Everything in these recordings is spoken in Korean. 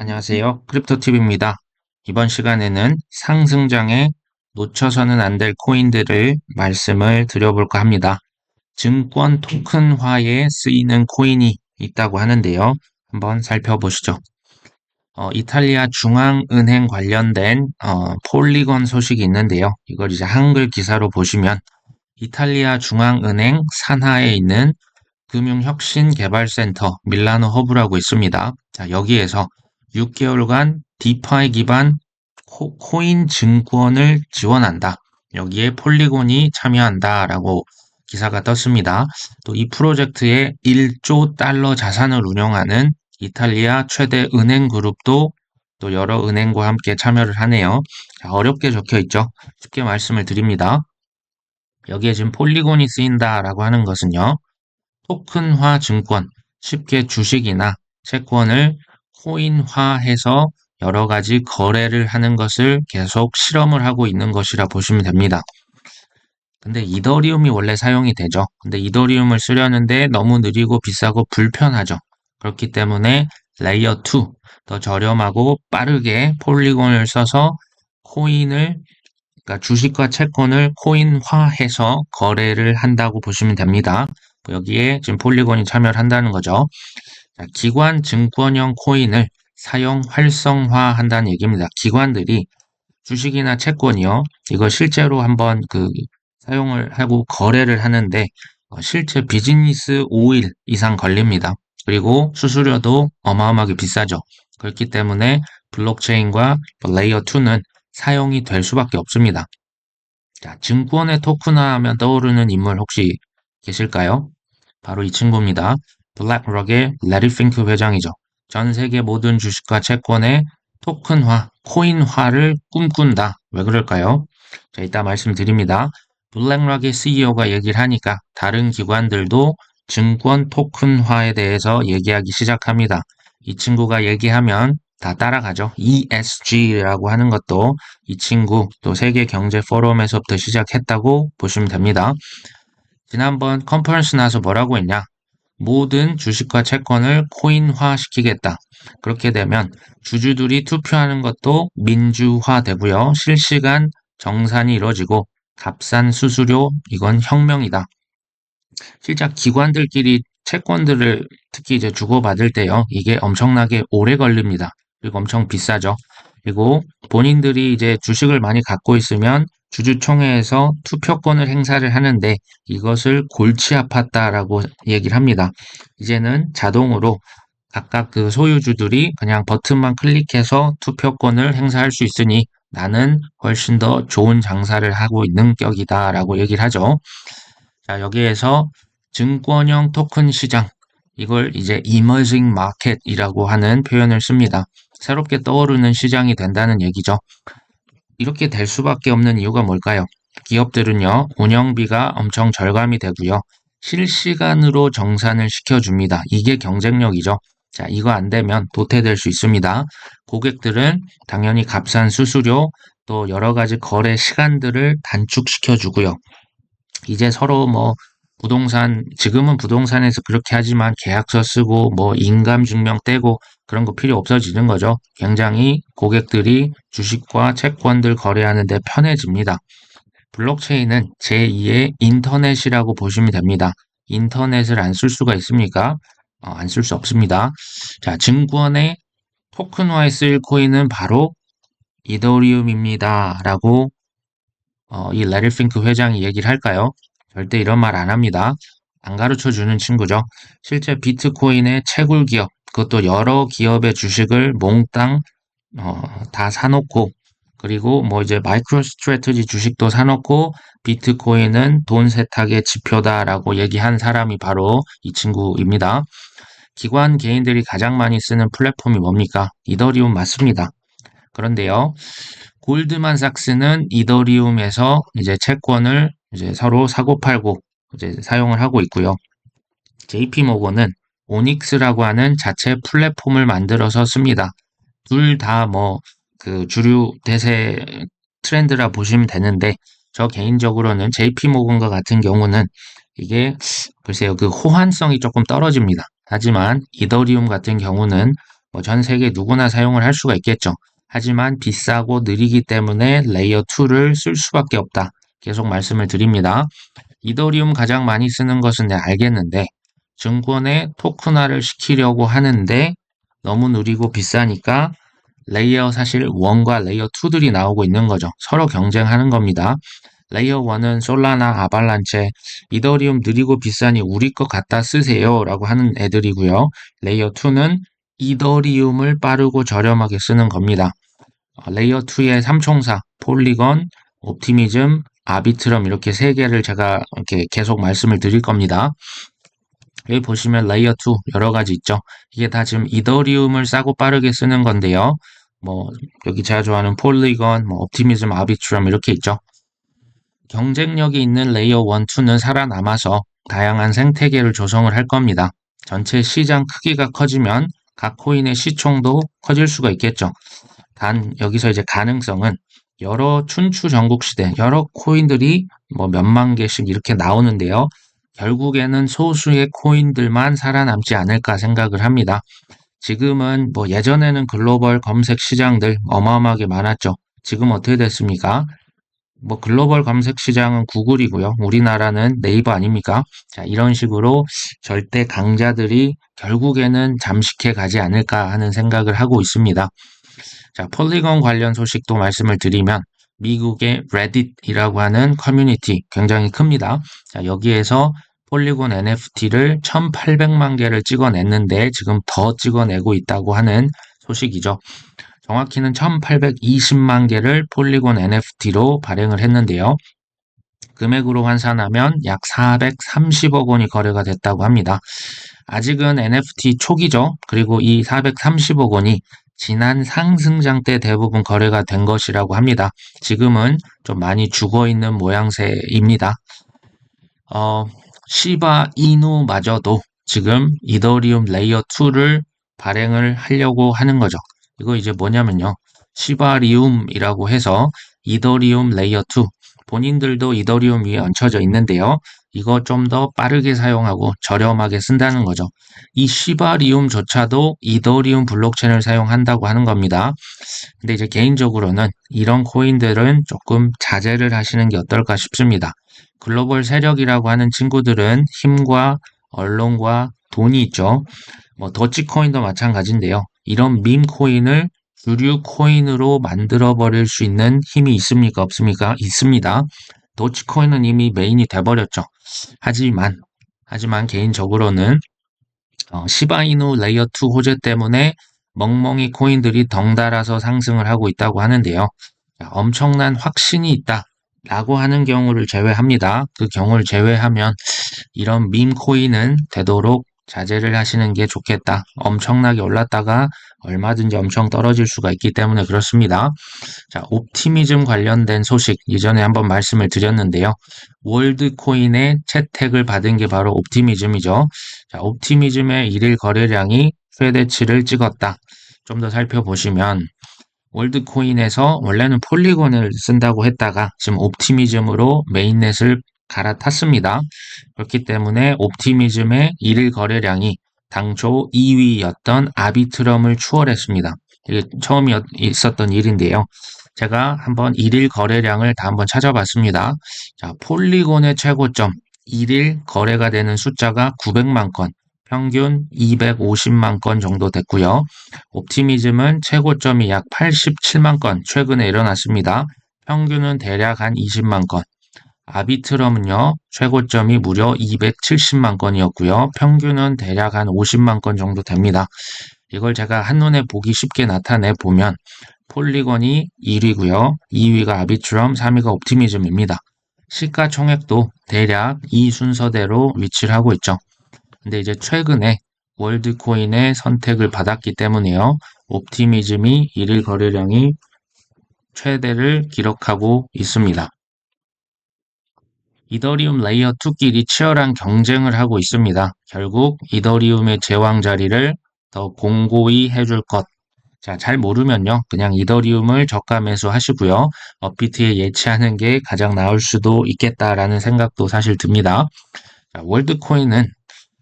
안녕하세요. 크립토TV입니다. 이번 시간에는 상승장에 놓쳐서는 안 될 코인들을 말씀을 드려볼까 합니다. 증권 토큰화에 쓰이는 코인이 있다고 하는데요. 한번 살펴보시죠. 이탈리아 중앙은행 관련된 폴리건 소식이 있는데요. 이걸 이제 한글 기사로 보시면 이탈리아 중앙은행 산하에 있는 금융혁신개발센터 밀라노 허브라고 있습니다. 자, 여기에서 6개월간 디파이 기반 코인 증권을 지원한다. 여기에 폴리곤이 참여한다라고 기사가 떴습니다. 또 이 프로젝트에 1조 달러 자산을 운영하는 이탈리아 최대 은행 그룹도 또 여러 은행과 함께 참여를 하네요. 자, 어렵게 적혀 있죠. 쉽게 말씀을 드립니다. 여기에 지금 폴리곤이 쓰인다라고 하는 것은요. 토큰화 증권, 쉽게 주식이나 채권을 코인화해서 여러 가지 거래를 하는 것을 계속 실험을 하고 있는 것이라 보시면 됩니다. 근데 이더리움이 원래 사용이 되죠. 근데 이더리움을 쓰려는데 너무 느리고 비싸고 불편하죠. 그렇기 때문에 레이어 2, 더 저렴하고 빠르게 폴리곤을 써서 코인을 그러니까 주식과 채권을 코인화해서 거래를 한다고 보시면 됩니다. 여기에 지금 폴리곤이 참여를 한다는 거죠. 자, 기관 증권형 코인을 사용 활성화한다는 얘기입니다. 기관들이 주식이나 채권이요. 이거 실제로 한번 사용을 하고 거래를 하는데 실제 비즈니스 5일 이상 걸립니다. 그리고 수수료도 어마어마하게 비싸죠. 그렇기 때문에 블록체인과 레이어 2는 사용이 될 수밖에 없습니다. 자, 증권의 토큰화하면 떠오르는 인물 혹시 계실까요? 바로 이 친구입니다. 블랙록의 레리 핑크 회장이죠. 전 세계 모든 주식과 채권의 토큰화, 코인화를 꿈꾼다. 왜 그럴까요? 자, 이따 말씀드립니다. 블랙록의 CEO가 얘기를 하니까 다른 기관들도 증권 토큰화에 대해서 얘기하기 시작합니다. 이 친구가 얘기하면 다 따라가죠. ESG라고 하는 것도 이 친구 또 세계 경제 포럼에서부터 시작했다고 보시면 됩니다. 지난번 컨퍼런스 나서 뭐라고 했냐? 모든 주식과 채권을 코인화시키겠다. 그렇게 되면 주주들이 투표하는 것도 민주화되고요. 실시간 정산이 이루어지고 값싼 수수료, 이건 혁명이다. 실제 기관들끼리 채권들을 특히 이제 주고받을 때요. 이게 엄청나게 오래 걸립니다. 그리고 엄청 비싸죠. 그리고 본인들이 이제 주식을 많이 갖고 있으면 주주총회에서 투표권을 행사를 하는데 이것을 골치 아팠다라고 얘기를 합니다. 이제는 자동으로 각각 그 소유주들이 그냥 버튼만 클릭해서 투표권을 행사할 수 있으니 나는 훨씬 더 좋은 장사를 하고 있는 격이다라고 얘기를 하죠. 자, 여기에서 증권형 토큰 시장, 이걸 이제 emerging market이라고 하는 표현을 씁니다. 새롭게 떠오르는 시장이 된다는 얘기죠. 이렇게 될 수밖에 없는 이유가 뭘까요? 기업들은요, 운영비가 엄청 절감이 되고요. 실시간으로 정산을 시켜줍니다. 이게 경쟁력이죠. 자, 이거 안 되면 도태될 수 있습니다. 고객들은 당연히 값싼 수수료, 또 여러 가지 거래 시간들을 단축시켜주고요. 이제 서로 뭐 지금은 부동산에서 그렇게 하지만 계약서 쓰고 뭐 인감 증명 떼고 그런 거 필요 없어지는 거죠. 굉장히 고객들이 주식과 채권들 거래하는데 편해집니다. 블록체인은 제2의 인터넷이라고 보시면 됩니다. 인터넷을 안 쓸 수가 있습니까? 안 쓸 수 없습니다. 자, 증권의 토큰화에 쓰일 코인은 바로 이더리움입니다. 라고 이 레리 핑크 회장이 얘기를 할까요? 절대 이런 말 안 합니다. 안 가르쳐 주는 친구죠. 실제 비트코인의 채굴 기업, 그것도 여러 기업의 주식을 몽땅 다 사놓고 그리고 뭐 이제 마이크로 스트래티지 주식도 사놓고 비트코인은 돈 세탁의 지표다라고 얘기한 사람이 바로 이 친구입니다. 기관 개인들이 가장 많이 쓰는 플랫폼이 뭡니까? 이더리움 맞습니다. 그런데요, 골드만삭스는 이더리움에서 이제 채권을 이제 서로 사고팔고 이제 사용을 하고 있고요. JP모건은 오닉스라고 하는 자체 플랫폼을 만들어서 씁니다. 둘 다 뭐 주류 대세 트렌드라 보시면 되는데 저 개인적으로는 JP모건과 같은 경우는 이게 글쎄요 그 호환성이 조금 떨어집니다. 하지만 이더리움 같은 경우는 전 세계 누구나 사용을 할 수가 있겠죠. 하지만 비싸고 느리기 때문에 레이어 2를 쓸 수밖에 없다. 계속 말씀을 드립니다. 이더리움 가장 많이 쓰는 것은 알겠는데 증권에 토큰화를 시키려고 하는데 너무 느리고 비싸니까 레이어 사실 1과 레이어 2들이 나오고 있는 거죠. 서로 경쟁하는 겁니다. 레이어 1은 솔라나, 아발란체, 이더리움 느리고 비싸니 우리 거 갖다 쓰세요 라고 하는 애들이고요. 레이어 2는 이더리움을 빠르고 저렴하게 쓰는 겁니다. 레이어 2의 삼총사, 폴리건, 옵티미즘, 아비트럼 이렇게 세 개를 제가 이렇게 계속 말씀을 드릴 겁니다. 여기 보시면 레이어 2 여러 가지 있죠. 이게 다 지금 이더리움을 싸고 빠르게 쓰는 건데요. 여기 제가 좋아하는 폴리건, 옵티미즘, 아비트럼 이렇게 있죠. 경쟁력이 있는 레이어 1, 2는 살아남아서 다양한 생태계를 조성을 할 겁니다. 전체 시장 크기가 커지면 각 코인의 시총도 커질 수가 있겠죠. 단 여기서 이제 가능성은 여러 춘추 전국 시대 여러 코인들이 몇만 개씩 이렇게 나오는데요. 결국에는 소수의 코인들만 살아남지 않을까 생각을 합니다. 지금은 예전에는 글로벌 검색 시장들 어마어마하게 많았죠. 지금 어떻게 됐습니까? 글로벌 검색 시장은 구글이고요. 우리나라는 네이버 아닙니까? 자, 이런 식으로 절대 강자들이 결국에는 잠식해 가지 않을까 하는 생각을 하고 있습니다. 자, 폴리건 관련 소식도 말씀을 드리면 미국의 레딧이라고 하는 커뮤니티 굉장히 큽니다. 자, 여기에서 폴리곤 NFT를 1,800만 개를 찍어냈는데 지금 더 찍어내고 있다고 하는 소식이죠. 정확히는 1,820만 개를 폴리곤 NFT로 발행을 했는데요. 금액으로 환산하면 약 430억 원이 거래가 됐다고 합니다. 아직은 NFT 초기죠. 그리고 이 430억 원이 지난 상승장 때 대부분 거래가 된 것이라고 합니다. 지금은 좀 많이 죽어있는 모양새입니다. 시바 이누마저도 지금 이더리움 레이어 2를 발행을 하려고 하는 거죠. 이거 이제 뭐냐면요. 시바리움이라고 해서 이더리움 레이어 2 본인들도 이더리움 위에 얹혀져 있는데요. 이거 좀 더 빠르게 사용하고 저렴하게 쓴다는 거죠. 이 시바리움조차도 이더리움 블록체인을 사용한다고 하는 겁니다. 근데 이제 개인적으로는 이런 코인들은 조금 자제를 하시는 게 어떨까 싶습니다. 글로벌 세력이라고 하는 친구들은 힘과 언론과 돈이 있죠. 도치코인도 마찬가지인데요. 이런 밈 코인을 주류 코인으로 만들어 버릴 수 있는 힘이 있습니까? 없습니까? 있습니다. 도치코인은 이미 메인이 돼버렸죠. 하지만 개인적으로는 시바이누 레이어 2 호재 때문에 멍멍이 코인들이 덩달아서 상승을 하고 있다고 하는데요. 엄청난 확신이 있다. 라고 하는 경우를 제외합니다. 그 경우를 제외하면 이런 밈 코인은 되도록 자제를 하시는 게 좋겠다. 엄청나게 올랐다가 얼마든지 엄청 떨어질 수가 있기 때문에 그렇습니다. 자, 옵티미즘 관련된 소식 예전에 한번 말씀을 드렸는데요. 월드코인의 채택을 받은 게 바로 옵티미즘이죠. 자, 옵티미즘의 일일 거래량이 최대치를 찍었다. 좀 더 살펴보시면 월드코인에서 원래는 폴리곤을 쓴다고 했다가 지금 옵티미즘으로 메인넷을 갈아탔습니다. 그렇기 때문에 옵티미즘의 일일 거래량이 당초 2위였던 아비트럼을 추월했습니다. 이게 처음 있었던 일인데요. 제가 한번 일일 거래량을 다 한번 찾아봤습니다. 자, 폴리곤의 최고점 일일 거래가 되는 숫자가 900만 건, 평균 250만 건 정도 됐고요. 옵티미즘은 최고점이 약 87만 건 최근에 일어났습니다. 평균은 대략 한 20만 건. 아비트럼은요, 최고점이 무려 270만 건이었고요. 평균은 대략 한 50만 건 정도 됩니다. 이걸 제가 한눈에 보기 쉽게 나타내 보면 폴리곤이 1위고요. 2위가 아비트럼, 3위가 옵티미즘입니다. 시가총액도 대략 이 순서대로 위치를 하고 있죠. 근데 이제 최근에 월드코인의 선택을 받았기 때문에요. 옵티미즘이 일일 거래량이 최대를 기록하고 있습니다. 이더리움 레이어 2끼리 치열한 경쟁을 하고 있습니다. 결국 이더리움의 제왕 자리를 더 공고히 해줄 것. 자, 잘 모르면요. 그냥 이더리움을 저가 매수하시고요. 업비트에 예치하는 게 가장 나을 수도 있겠다라는 생각도 사실 듭니다. 자, 월드코인은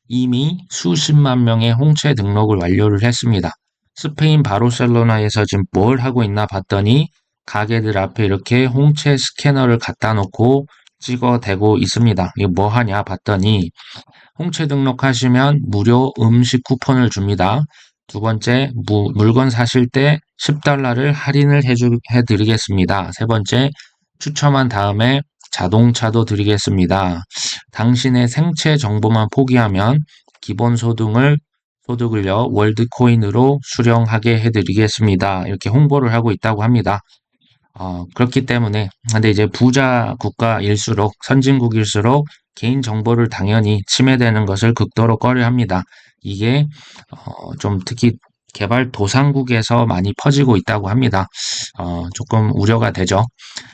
이미 수십만 명의 홍채 등록을 완료를 했습니다. 스페인 바르셀로나에서 지금 뭘 하고 있나 봤더니 가게들 앞에 이렇게 홍채 스캐너를 갖다 놓고 찍어대고 있습니다. 이게 뭐 하냐 봤더니 홍채 등록하시면 무료 음식 쿠폰을 줍니다. 두 번째, 물건 사실 때 10달러를 할인을 해드리겠습니다. 세 번째, 추첨한 다음에 자동차도 드리겠습니다. 당신의 생체 정보만 포기하면 소득을요, 월드코인으로 수령하게 해드리겠습니다. 이렇게 홍보를 하고 있다고 합니다. 그렇기 때문에, 근데 이제 부자 국가일수록, 선진국일수록 개인 정보를 당연히 침해되는 것을 극도로 꺼려 합니다. 이게, 좀 특히 개발도상국에서 많이 퍼지고 있다고 합니다. 조금 우려가 되죠.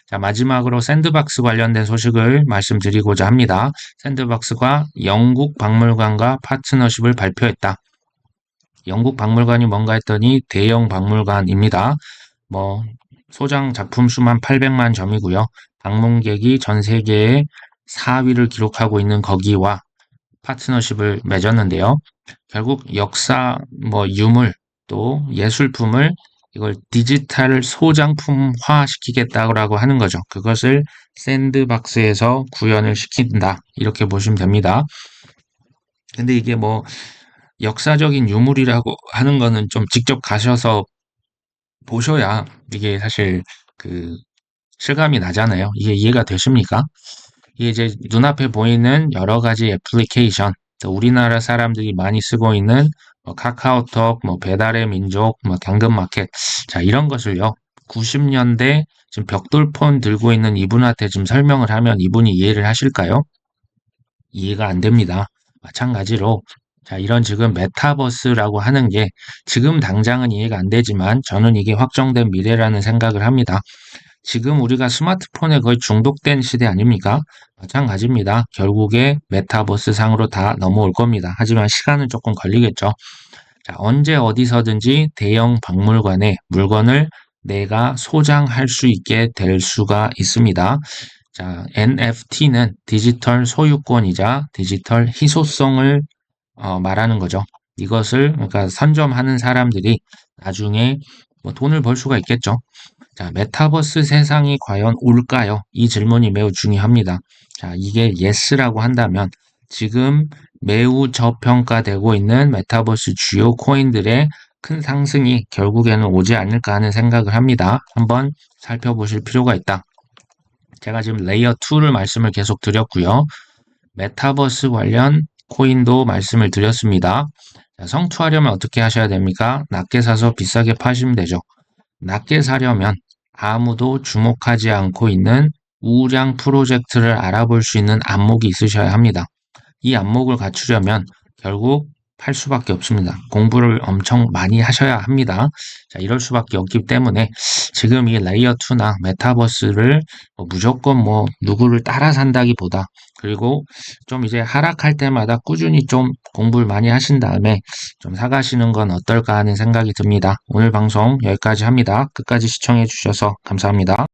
자, 마지막으로 샌드박스 관련된 소식을 말씀드리고자 합니다. 샌드박스가 영국 박물관과 파트너십을 발표했다. 영국 박물관이 뭔가 했더니 대형 박물관입니다. 뭐 소장 작품 수만 800만 점이고요. 방문객이 전 세계에 4위를 기록하고 있는 거기와 파트너십을 맺었는데요. 결국 역사, 유물, 또 예술품을 이걸 디지털 소장품화 시키겠다고 하는 거죠. 그것을 샌드박스에서 구현을 시킨다. 이렇게 보시면 됩니다. 근데 이게 역사적인 유물이라고 하는 거는 좀 직접 가셔서 보셔야 이게 사실 그 실감이 나잖아요. 이게 이해가 되십니까? 이게 이제 눈앞에 보이는 여러 가지 애플리케이션, 또 우리나라 사람들이 많이 쓰고 있는 카카오톡, 배달의 민족, 당근마켓, 자, 이런 것을요, 90년대 지금 벽돌폰 들고 있는 이분한테 좀 설명을 하면 이분이 이해를 하실까요? 이해가 안 됩니다. 마찬가지로, 자, 이런 지금 메타버스라고 하는 게 지금 당장은 이해가 안 되지만 저는 이게 확정된 미래라는 생각을 합니다. 지금 우리가 스마트폰에 거의 중독된 시대 아닙니까? 마찬가지입니다. 결국에 메타버스 상으로 다 넘어올 겁니다. 하지만 시간은 조금 걸리겠죠. 자, 언제 어디서든지 대형 박물관에 물건을 내가 소장할 수 있게 될 수가 있습니다. 자, NFT는 디지털 소유권이자 디지털 희소성을 말하는 거죠. 이것을 그러니까 선점하는 사람들이 나중에 돈을 벌 수가 있겠죠. 자, 메타버스 세상이 과연 올까요? 이 질문이 매우 중요합니다. 자, 이게 yes라고 한다면 지금 매우 저평가되고 있는 메타버스 주요 코인들의 큰 상승이 결국에는 오지 않을까 하는 생각을 합니다. 한번 살펴보실 필요가 있다. 제가 지금 레이어 2를 말씀을 계속 드렸고요. 메타버스 관련 코인도 말씀을 드렸습니다. 자, 성투하려면 어떻게 하셔야 됩니까? 낮게 사서 비싸게 파시면 되죠. 낮게 사려면 아무도 주목하지 않고 있는 우량 프로젝트를 알아볼 수 있는 안목이 있으셔야 합니다. 이 안목을 갖추려면 결국 팔 수밖에 없습니다. 공부를 엄청 많이 하셔야 합니다. 자, 이럴 수밖에 없기 때문에 지금 이 레이어 2나 메타버스를 무조건 누구를 따라 산다기보다 그리고 좀 이제 하락할 때마다 꾸준히 좀 공부를 많이 하신 다음에 좀 사가시는 건 어떨까 하는 생각이 듭니다. 오늘 방송 여기까지 합니다. 끝까지 시청해 주셔서 감사합니다.